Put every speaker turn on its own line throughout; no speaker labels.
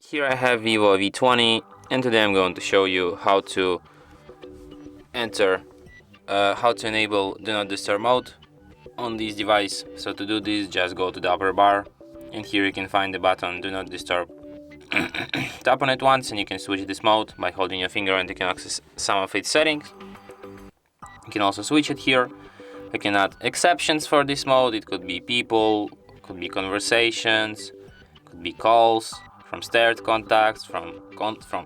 Here I have VIVO V20, and today I'm going to show you how to enable Do Not Disturb mode on this device. So to do this, just go to the upper bar, and here you can find the button Do Not Disturb. Tap on it once and you can switch this mode by holding your finger, and you can access some of its settings. You can also switch it here. You can add exceptions for this mode. It could be people, could be conversations, could be calls, from starred contacts, from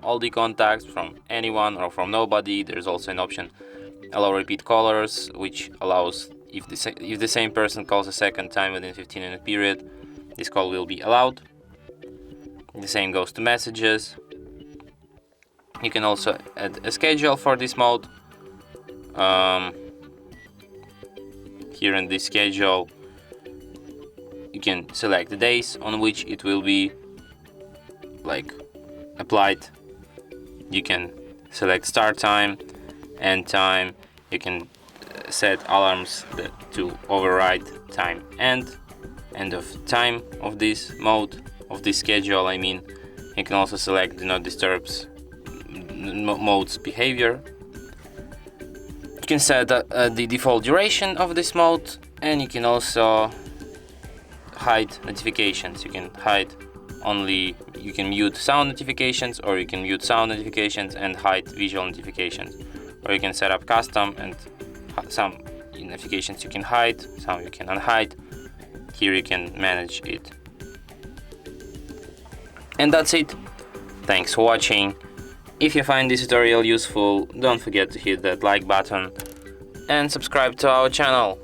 all the contacts, from anyone or from nobody. There's also an option allow repeat callers, which allows if the same person calls a second time within 15-minute period, this call will be allowed. The same goes to messages. You can also add a schedule for this mode. Here in this schedule you can select the days on which it will be applied. You can select start time, end time. You can set alarms to override time end of time of this mode, of this schedule I mean. You can also select Do Not Disturb mode's behavior. You can set the default duration of this mode, and you can also hide notifications. You can mute sound notifications, or you can mute sound notifications and hide visual notifications, or you can set up custom, and some notifications you can hide, some you can unhide. Here you can manage it. And that's it. Thanks for watching. If you find this tutorial useful, don't forget to hit that like button and subscribe to our channel.